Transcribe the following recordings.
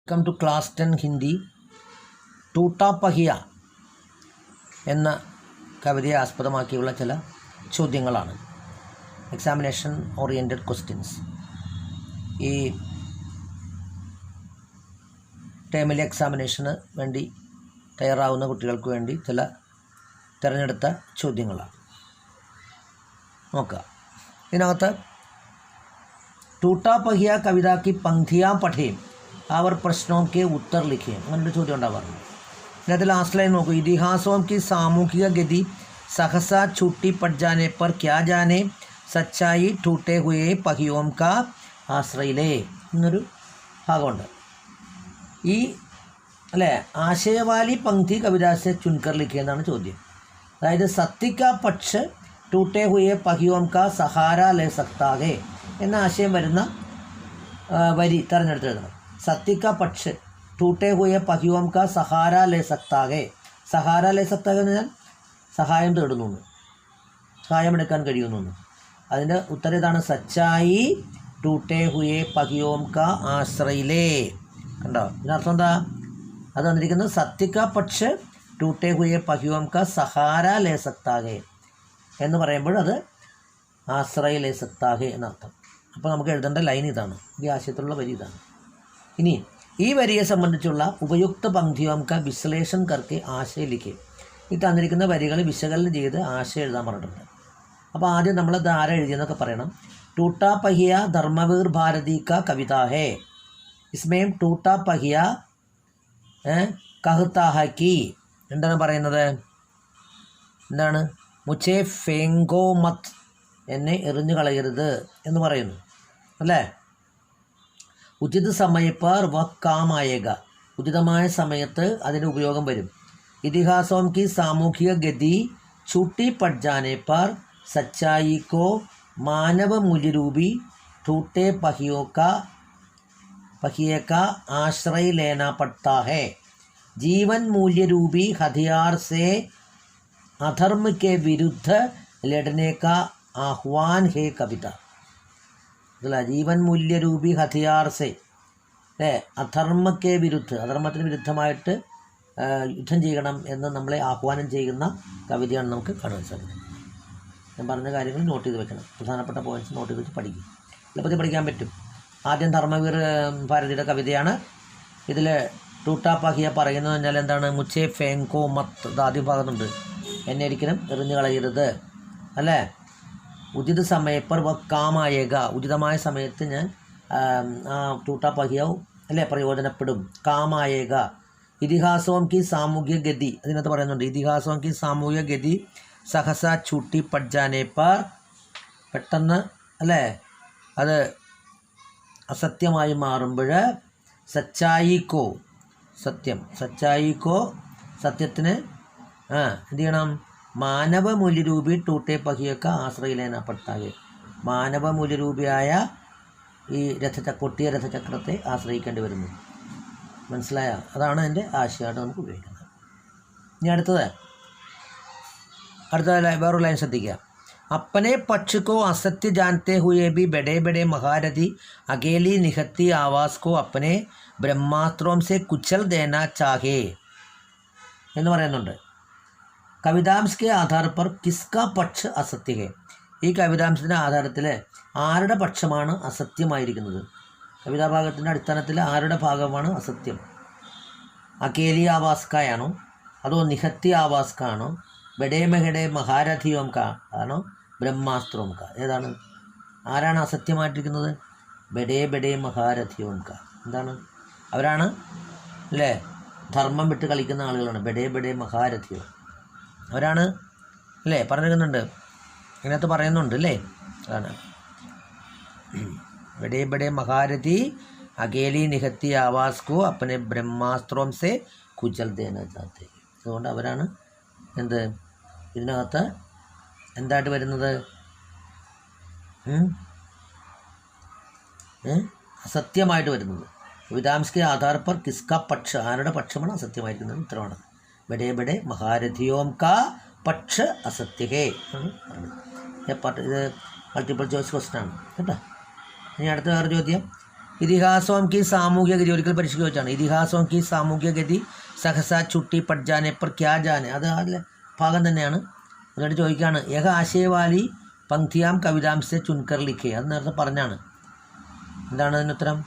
Welcome to class 10 Hindi. Toota Pahiya എന്ന കവിതയെ ആസ്പദമാക്കിയുള്ള ചില ചോദ്യങ്ങളാണ്. Examination oriented questions. ഈ ടേമിലെ എക്സാമിനേഷന് വേണ്ടി തയ്യാറാവുന്ന കുട്ടികൾക്ക് വേണ്ടി ചില തിരഞ്ഞെടുത്ത ചോദ്യങ്ങളാണ്. നോക്കുക. ഇതിനകത്ത് ടൂട്ടാ പഹിയ കവിത की पंक्तियाँ पढ़ें और प्रश्नों के उत्तर लिखें അങ്ങനൊരു ചോദ്യം ഉണ്ടാവാറുണ്ട്. ഇതിനകത്ത് ലാസ്റ്റ് ലൈൻ നോക്കൂ. ഇതിഹാസവും की सामूहिक गति सहसा छूटी पड़ जाने पर क्या जाने सच्चाई टूटे हुए पहियों का ആശ്രയിലേ എന്നൊരു ഭാഗമുണ്ട്. ഈ അല്ലേ ആശയവാലി പങ്ക്തി കവിതാസെ ചുൻകർ ലിഖിയ എന്നാണ് ചോദ്യം. അതായത് സത്യക പക്ഷ് ടൂട്ടേ ഹുയെ पहियों का सहारा ले सकता है എന്ന ആശയം വരുന്ന വരി തിരഞ്ഞെടുത്തെഴുതണം. സത്യക പക്ഷ് ടൂട്ടേ ഹുയെ पहियों का सहारा ले सकता है. സഹാര ലേ സക്താ എന്ന് പറഞ്ഞാൽ സഹായം തേടുന്നു, സഹായമെടുക്കാൻ കഴിയുന്നു. അതിൻ്റെ ഉത്തരം ഇതാണ്. സച്ചായി ടൂട്ടേ ഹുയെ पहियों का ആശ്രയിലേ. കണ്ടോ? ഇതിനർത്ഥം എന്താ? അത് വന്നിരിക്കുന്നത് സത്യക പക്ഷ് ടൂട്ടേ ഹുയെ पहियों का सहारा ले सकता है എന്ന് പറയുമ്പോൾ അത് ആശ്രയ ലേ സക്താ ഹെ എന്നർത്ഥം. അപ്പോൾ നമുക്ക് എഴുതേണ്ട ലൈൻ ഇതാണ്. ഈ ആശയത്തിലുള്ള വരി ഇതാണ്. ഇനി ഈ വരിയെ സംബന്ധിച്ചുള്ള ഉപയുക്ത പങ്ക്തിയോം ക വിശ്ലേഷൺ കർക്ക് ആശയ ലിഖേ. ഈ തന്നിരിക്കുന്ന വരികൾ വിശകലനം ചെയ്ത് ആശയം എഴുതാൻ പറഞ്ഞിട്ടുണ്ട്. അപ്പോൾ ആദ്യം നമ്മൾ ധാര എഴുതിയെന്നൊക്കെ പറയണം. ടൂട്ടാ പഹിയ ധർമ്മവീർ ഭാരതി ക കവിത ഹേ. ഇസ്മേം ടൂട്ടാ പഹിയ കഹ്താ ഹ കി. എന്താണ് പറയുന്നത്? എന്താണ്? മുച്ചേ ഫേങ്കോ മത്, എന്നെ എറിഞ്ഞു കളയരുത് എന്ന് പറയുന്നു അല്ലേ. ഉചിത സമയപ്പർ വ കാമായേക, ഉചിതമായ സമയത്ത് അതിന് ഉപയോഗം വരും. ഇതിഹാസോം കി സാമൂഹിക ഗതി छूटी पड़ जाने पर सच्चाई को मानव मूल्य रूपी टूटे पहिए का आश्रय लेना पड़ता है. जीवन मूल्य रूपी हथियार से अधर्म के विरुद्ध लड़ने का आह्वान है कविता. ജീവൻ മൂല്യരൂപി ഹഥിയാർ സെ അധർമ്മക്കെ വിരുദ്ധ, അധർമ്മത്തിന് വിരുദ്ധമായിട്ട് യുദ്ധം ചെയ്യണം എന്ന് നമ്മളെ ആഹ്വാനം ചെയ്യുന്ന കവിതയാണ് നമുക്ക് കാണാൻ സാധിക്കും. ഞാൻ പറഞ്ഞ കാര്യങ്ങൾ നോട്ട് ചെയ്ത് വെക്കണം. പ്രധാനപ്പെട്ട പോയിന്റ്സ് നോട്ട് ചെയ്ത് വെച്ച് പഠിക്കും. എളുപ്പത്തിൽ പഠിക്കാൻ പറ്റും. ആദ്യം ധർമ്മവീർ ഭാരതിയുടെ കവിതയാണ്. ഇതിൽ ടൂട്ടാ പഹിയ പറയുന്നത് പറഞ്ഞാൽ എന്താണ്? മുച്ചേ ഫേങ്കോ മത്ത്. ഇത് ആദ്യം ഭാഗത്തുണ്ട്. എന്നെ ഒരിക്കലും എറിഞ്ഞു കളയരുത് അല്ലേ. ഉചിത സമയപ്പർ വ കാമായേക, ഉചിതമായ സമയത്ത് ഞാൻ ടൂട്ടാ പഹിയാവും അല്ലേ പ്രയോജനപ്പെടും. കാമായേക. ഇതിഹാസവും കി സാമൂഹിക ഗതി, അതിനകത്ത് പറയുന്നുണ്ട്. ഇതിഹാസവും കി സാമൂഹിക ഗതി സഹസ ചൂട്ടി പഡ്ജാനെ പർ, പെട്ടെന്ന് അല്ലേ അത് അസത്യമായി മാറുമ്പോൾ സച്ചായിക്കോ, സത്യം, സച്ചായിക്കോ സത്യത്തിന് എന്ത് ചെയ്യണം? മാനവ മൂല്യരൂപി ടൂട്ടെ പഹിയൊക്കെ ആശ്രയിലേനപ്പെട്ടാകെ, മാനവ മൂല്യരൂപിയായ ഈ കൊട്ടിയ രഥചക്രത്തെ ആശ്രയിക്കേണ്ടി വരുന്നു. മനസ്സിലായ? അതാണ് എൻ്റെ ആശയമായിട്ട് നമുക്ക് ഉപയോഗിക്കുന്നത്. ഇനി അടുത്ത വേറൊരു ലൈൻ ശ്രദ്ധിക്കുക. अपने पक्ष को असत्य जानते हुए भी बड़े बड़े महारथी अकेली निहत्ती आवाज़ को अपने ब्रह्मास्त्रों से कुचल देना चाहे എന്ന് പറയുന്നുണ്ട്. കവിതാംശ ആധാർ പർ കിസ്ക പക്ഷ അസത്യ ഹെ. ഈ കവിതാംശത്തിൻ്റെ ആധാരത്തിൽ ആരുടെ പക്ഷമാണ് അസത്യമായിരിക്കുന്നത്? കവിതാഭാഗത്തിൻ്റെ അടിസ്ഥാനത്തിൽ ആരുടെ ഭാഗമാണ് അസത്യം? അകേലി ആവാസ്കായാണോ അതോ നിഹത്തി ആവാസ്കാണോ ബഡേ മെഹഡേ മഹാരഥിയോം കാ ആണോ ബ്രഹ്മാസ്ത്രോം കാ? ഏതാണ്? ആരാണ് അസത്യമായിട്ടിരിക്കുന്നത്? ബഡേ ബഡേ മഹാരഥിയോം കാ. എന്താണ്? അവരാണ് അല്ലേ ധർമ്മം വിട്ട് കളിക്കുന്ന ആളുകളാണ്. ബഡേ ബഡേ മഹാരഥിയോ അവരാണ് അല്ലേ പറഞ്ഞിരിക്കുന്നുണ്ട്. ഇതിനകത്ത് പറയുന്നുണ്ട് അല്ലേ. അതാണ് ബഡേ ബഡേ മഹാരഥി അകേലി നിഹത്തി ആവാസ് കോ അപ്പനെ ബ്രഹ്മാസ്ത്രോം സെ കുചൽ ദേന ചാത്തെ. അതുകൊണ്ട് അവരാണ് എന്ത് ഇതിനകത്ത് എന്തായിട്ട് വരുന്നത്? അസത്യമായിട്ട് വരുന്നത്. വിതാംസ്കെ ആധാർ പർ കിസ്ക പക്ഷ, ആരുടെ പക്ഷമാണ് അസത്യമായിരിക്കുന്നത്? ഉത്തരവാണ് ബഡേ ബഡേ മഹാരഥിയോം കാ പക്ഷ അസത്യ ഹേ ആണ് പറഞ്ഞത്. ഇത് മൾട്ടിപ്പിൾ ചോയ്സ് ക്വസ്റ്റ്യൻ ആണ് കേട്ടോ. ഇനി അടുത്ത വേറെ ചോദ്യം. ഇതിഹാസവും की സാമൂഹ്യ ഗതി ഒരിക്കൽ പരീക്ഷയ്ക്ക് വെച്ചാണ്. ഇതിഹാസവും की സാമൂഹ്യ ഗതി സഹസ ചുട്ടി പഠിച്ചാനെ पर क्या जाने അത് അതിലെ ഭാഗം തന്നെയാണ്. എന്നിട്ട് ചോദിക്കുകയാണ് യഹ ആശയവാലി പങ്ക്തിയാം കവിതാംശ ചുൻകർ ലിഖേ. അത് നേരത്തെ പറഞ്ഞാണ്. എന്താണ് അതിന് ഉത്തരം?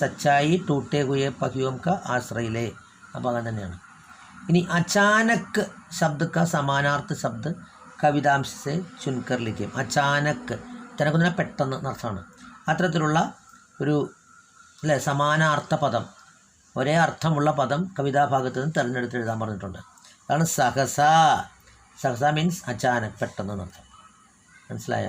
സച്ചായി ടൂട്ടേ ഹുയെ പഹിയോം ക ആശ്രയിലേ. ആ ഭാഗം തന്നെയാണ്. ഇനി അചാനക് ശബ്ദ ക സമാനാർത്ഥ ശബ്ദ കവിതാംശ സെ ചുൻകർ ലിഖേ. അചാനക് അചാനക് എന്ന് പറഞ്ഞാൽ പെട്ടെന്ന് എന്നർത്ഥമാണ്. അത്തരത്തിലുള്ള ഒരു അല്ലേ സമാനാർത്ഥ പദം, ഒരേ അർത്ഥമുള്ള പദം കവിതാഭാഗത്ത് നിന്ന് തിരഞ്ഞെടുത്ത് എഴുതാൻ പറഞ്ഞിട്ടുണ്ട്. അതാണ് സഹസ. സഹസ മീൻസ് അചാനക്, പെട്ടെന്ന് എന്നർത്ഥം. മനസ്സിലായ?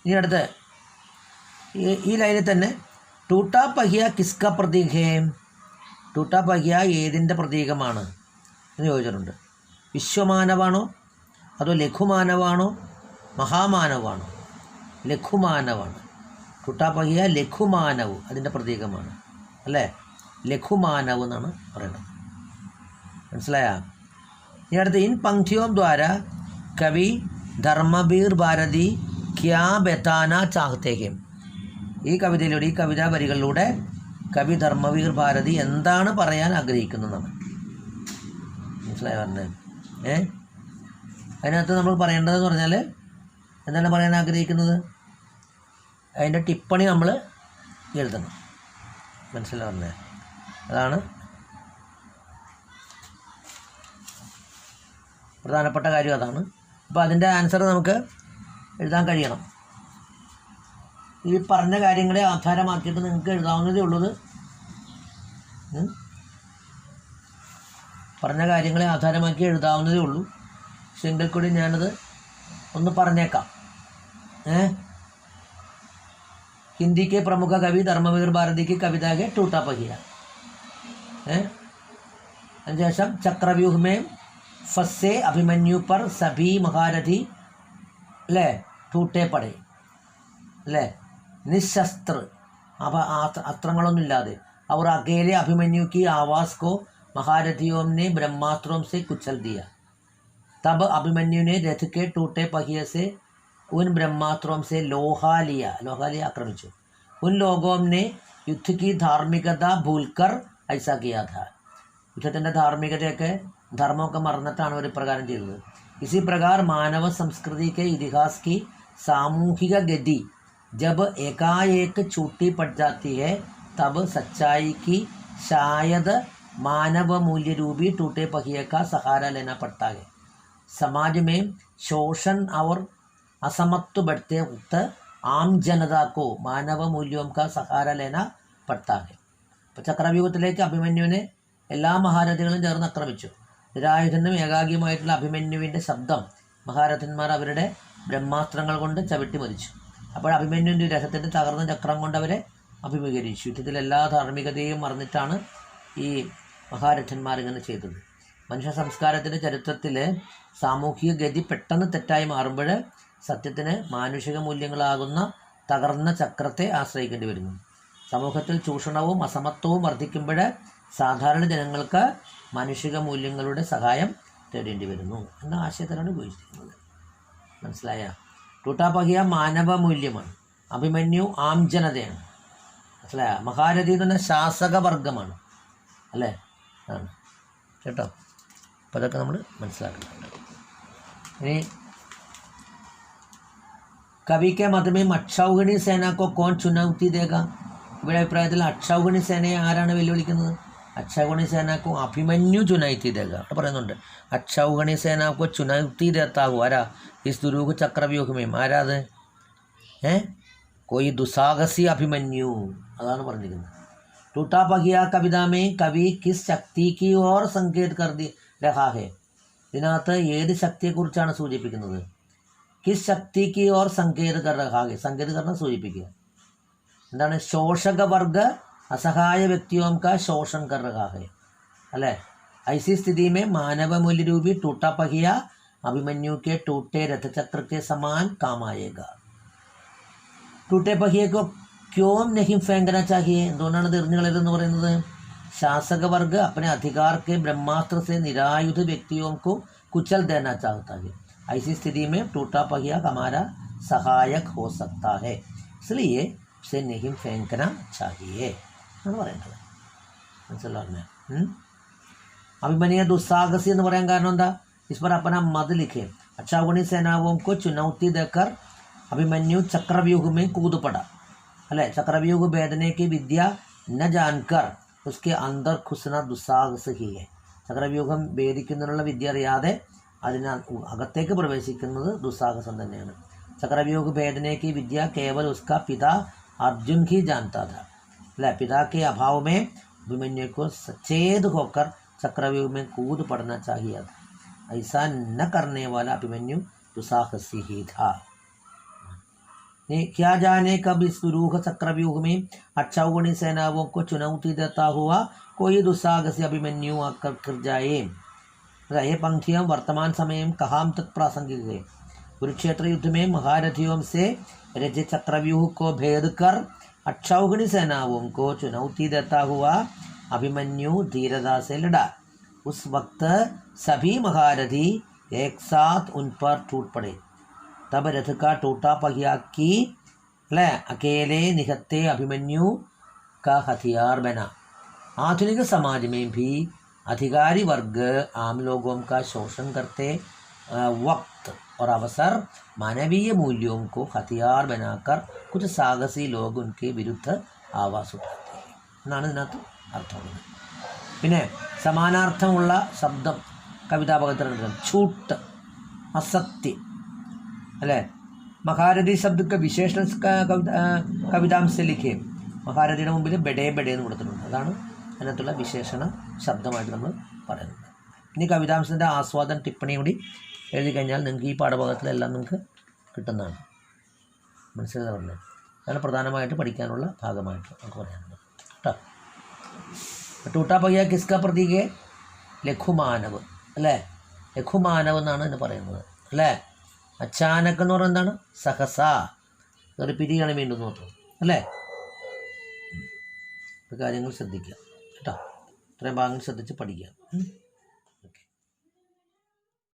ഇനി അടുത്ത് ഈ ലൈനിൽ തന്നെ ടൂട്ടാ പഹിയ കിസ്ക പ്രതീക് ഹേ. ടൂട്ടാ പഹിയ ഏതിൻ്റെ പ്രതീകമാണ് എന്ന് ചോദിച്ചിട്ടുണ്ട്. വിശ്വമാനവാണോ അതോ ലഘുമാനവാണോ മഹാമാനവാണോ? ലഘുമാനവാണ്. ടൂട്ടാ പഹിയ ലഘുമാനവ് അതിൻ്റെ പ്രതീകമാണ് അല്ലേ? ലഘുമാനവ് എന്നാണ് പറയുന്നത്. മനസ്സിലായ? ഇനി അടുത്ത് ഇൻ പങ്ക്തിയോം ദ്വാര കവി ധർമ്മവീർ ഭാരതി ക്യാ ബെത്താന ചാഹത്തെ ഹെ. ഈ കവിതയിലൂടെ, ഈ കവിതാ വരികളിലൂടെ കവി ധർമ്മവീർ ഭാരതി എന്താണ് പറയാൻ ആഗ്രഹിക്കുന്നതെന്നാണ്. മനസ്സിലായി പറഞ്ഞത്? അതിനകത്ത് നമ്മൾ പറയേണ്ടതെന്ന് പറഞ്ഞാൽ എന്താണ് പറയാൻ ആഗ്രഹിക്കുന്നത്? അതിൻ്റെ ടിപ്പണി നമ്മൾ എഴുതണം. മനസ്സിലായി പറഞ്ഞത്? അതാണ് പ്രധാനപ്പെട്ട കാര്യം, അതാണ്. അപ്പോൾ അതിൻ്റെ ആൻസർ നമുക്ക് എഴുതാൻ കഴിയണം. ഈ പറഞ്ഞ കാര്യങ്ങളെ ആധാരമാക്കിയിട്ട് നിങ്ങൾക്ക് എഴുതാവുന്നതേ ഉള്ളത്. പറഞ്ഞ കാര്യങ്ങളെ ആധാരമാക്കി എഴുതാവുന്നതേ ഉള്ളൂ. പക്ഷെ എങ്കിൽ കൂടി ഞാനത് ഒന്ന് പറഞ്ഞേക്കാം. हिंदी के प्रमुख कवि धर्मवीर भारती की कविता के टूटा पहिया അതിനുശേഷം ചക്രവ്യൂഹ में फंसे अभिमन्यु पर सभी महारथी ले टूटे पड़े ले निशस्त्र अस्त्रങ്ങളൊന്നുമില്ലാതെ और अकेले अभिमन्यु की आवाज़ को महारथियों ने ब्रह्मास्त्रों से कुचल दिया. तब अभिमन्यु ने रथ के टूटे पहिए से उन ब्रह्मास्त्रों से लोहा लिया आक्रमिച്ചു. उन लोगों ने युद्ध की धार्मिकता भूलकर ऐसा किया था. യുദ്ധത്തിൻ്റെ ധാർമ്മികതയൊക്കെ ധർമ്മമൊക്കെ മറന്നിട്ടാണ് അവർ ഇപ്രകാരം ചെയ്തത്. इसी प्रकार मानव संस्कृति के इतिहास की सामूहिक गति जब एकाएक छूटी पड़ जाती है तब सच्चाई की शायद मानव मूल्य रूपी टूटे पहिए का सहारा लेना पड़ता है. समाज में शोषण और असमत्व बढ़ते वक्त आम जनता को मानव मूल्यों का सहारा लेना पड़ता है. അപ്പോൾ ചക്രവ്യൂഹത്തിലേക്ക് അഭിമന്യുവിനെ എല്ലാ മഹാരഥികളും ചേർന്ന് ആക്രമിച്ചു. നിരായുധനും ഏകാഗ്യമായിട്ടുള്ള അഭിമന്യുവിൻ്റെ ശബ്ദം മഹാരഥന്മാർ അവരുടെ ബ്രഹ്മാസ്ത്രങ്ങൾ കൊണ്ട് ചവിട്ടി മരിച്ചു. അപ്പോൾ അഭിമന്യുവിൻ്റെ രഥത്തിൻ്റെ തകർന്ന ചക്രം കൊണ്ട് അവരെ അഭിമുഖീകരിച്ചു. യുദ്ധത്തിൽ എല്ലാ ധാർമ്മികതയും മറന്നിട്ടാണ് ഈ മഹാരഥന്മാർ ഇങ്ങനെ ചെയ്തത്. മനുഷ്യ സംസ്കാരത്തിൻ്റെ ചരിത്രത്തിൽ സാമൂഹിക ഗതി പെട്ടെന്ന് തെറ്റായി മാറുമ്പോൾ സത്യത്തിന് മാനുഷിക മൂല്യങ്ങളാകുന്ന തകർന്ന ചക്രത്തെ ആശ്രയിക്കേണ്ടി വരുന്നു. സമൂഹത്തിൽ ചൂഷണവും അസമത്വവും വർദ്ധിക്കുമ്പോൾ സാധാരണ ജനങ്ങൾക്ക് മാനുഷിക മൂല്യങ്ങളുടെ സഹായം തേടേണ്ടി വരുന്നു എന്ന ആശയത്തിലാണ് ഉപയോഗിച്ചിരിക്കുന്നത്. മനസ്സിലായ? ടൂട്ടാ പഹിയ മാനവ മൂല്യമാണ്. അഭിമന്യു ആം ജനതയാണ്. മനസ്സിലായ? മഹാരഥി എന്ന് പറഞ്ഞാൽ ശാസകവർഗമാണ് അല്ലേ? ആണ് കേട്ടോ. അപ്പോൾ അതൊക്കെ നമ്മൾ മനസ്സിലാക്കുന്നുണ്ട്. ഇനി कवि के मत में अक्षौहिणी सेना को कौन चुनौती देगा? ഇവിടെ അഭിപ്രായത്തിൽ അക്ഷൗഹിണി സേനയെ ആരാണ് വെല്ലുവിളിക്കുന്നത്? അക്ഷൗഹിണി സേനക്കോ അഭിമന്യു ചുനൗത്തി ദേഗ അവിടെ പറയുന്നുണ്ട്. അക്ഷൗഹിണി സേനക്കോ ചുനൗത്തി ദേത്താവോ ആരാ? ഇസ് ദുരൂഹ ചക്രവ്യൂഹമേം ആരാത്? कोई दुस्साहसी अभिमन्यु അതാണ് പറഞ്ഞിരിക്കുന്നത്. टूटा पहिया कविता में कवि किस शक्ति की ओर संकेत कर दे रहा है? ഇതിനകത്ത് ഏത് ശക്തിയെക്കുറിച്ചാണ് സൂചിപ്പിക്കുന്നത്? കിസ് ശക്തി की ओर संकेत कर रहा है. संकेत करना സൂചിപ്പിക്കുക. എന്താണ്? ശോഷകവർഗ असहाय व्यक्तियों का शोषण कर रहा है अले. ऐसी स्थिति में मानव मूल्य रूपी टूटा पहिया अभिमन्यु के टूटे रथचक्र के समान काम आएगा. टूटे पहिए को क्यों नहीं फेंकना चाहिए? എന്തുകൊണ്ടാണ് എറിഞ്ഞുകളയതെന്ന് പറയുന്നത്? शासकवर्ग अपने अधिकार के ब्रह्मास्त्र से निरायुध व्यक्तियों को कुचल देना चाहता है. ऐसी स्थिति में टूटा पहिया हमारा सहायक हो सकता है. इसलिए उसे नहीं फेंकना चाहिए എന്നാണ് പറയേണ്ടത്. മനസ്സിലാ പറഞ്ഞേ. अभिमन्यु दुस्साहसी എന്ന് പറയാൻ കാരണം എന്താ? इस पर अपना मत लिखे. अक्षौहिणी सेनाओं को चुनौती देकर अभिमन्यु चक्रव्यूह में कूद पड़ा. अले चक्रव्यूह भेदने की विद्या न जानकर उसके अंदर घुसना दुस्साहस ही है. ചക്രവ്യൂഹം ഭേദിക്കുന്നതിനുള്ള വിദ്യ അറിയാതെ അതിനാൽ അകത്തേക്ക് പ്രവേശിക്കുന്നത് ദുസ്സാഹസം തന്നെയാണ്. चक्रव्यूह भेदने की विद्या केवल उसका पिता अर्जुन ही जानता था. पिता के अभाव में अभिमन्यु को सचेत होकर चक्रव्यूह में कूद पड़ना चाहिए था. ऐसा न करने वाला अभिमन्यु दुस्साहसी ही था. क्या जाने कब इस दुरूह चक्रव्यूह में अक्षौहिणी सेनाओं को चुनौती देता हुआ कोई दुस्साहसी अभिमन्यु आकर गिर जाए. ये पंक्तियाँ वर्तमान समय में कहाँ तक प्रासंगिक है? कुरुक्षेत्र युद्ध में महारथियों से रचित चक्रव्यूह को भेद कर अक्षौहिणी सेनाओं को चुनौती देता हुआ अभिमन्यु धीरता से लड़ा. उस वक्त सभी महारथी एक साथ उन पर टूट पड़े. तब रथ का टूटा पहिया की अकेले निहत्ते अभिमन्यु का हथियार बना. आधुनिक समाज में भी अधिकारी वर्ग आम लोगों का शोषण करते वक्त और अवसर मानवीय मूल्यों को हथियार बनाकर कुछ साहसी लोग उनके विरुद्ध आवाज उठाते हैं എന്നാണ് ഇതിനകത്ത് അർത്ഥമുള്ളത്. പിന്നെ സമാനാർത്ഥമുള്ള ശബ്ദം കവിതാഭാഗത്തിലുണ്ട്. छूट असत्य अले മഹാരഥി ശബ്ദക്ക് വിശേഷണ കവിതാംശം ലിഖേ. മഹാരഥിയുടെ മുമ്പിൽ ബെഡേ ബെഡേ എന്ന് കൊടുത്തിട്ടുണ്ട്. അതാണ് അതിനകത്തുള്ള വിശേഷണ ശബ്ദമായിട്ട് നമ്മൾ പറയുന്നത്. ഇനി കവിതാംശത്തിൻ്റെ ആസ്വാദന ടിപ്പണി കൂടി എഴുതി കഴിഞ്ഞാൽ നിങ്ങൾക്ക് ഈ പാഠഭാഗത്തിലെല്ലാം നിങ്ങൾക്ക് കിട്ടുന്നതാണ്. മനസ്സിലായി പറഞ്ഞത്. അതാണ് പ്രധാനമായിട്ട് പഠിക്കാനുള്ള ഭാഗമായിട്ട് നമുക്ക് പറയാനുള്ളത് കേട്ടോ. ടൂട്ടാ പയ്യ കിസ്ക പ്രതീകെ ലഘുമാനവ് അല്ലേ? ലഘുമാനവ് എന്നാണ് ഇതിന് പറയുന്നത് അല്ലേ? അച്ചാനക് എന്ന് പറയുന്നത് എന്താണ്? സഹസ. ഒരു പിരിയാണ് വീണ്ടും നോക്കുന്നത് അല്ലേ? കാര്യങ്ങൾ ശ്രദ്ധിക്കുക കേട്ടോ. ഇത്രയും ഭാഗങ്ങൾ ശ്രദ്ധിച്ച് പഠിക്കുക.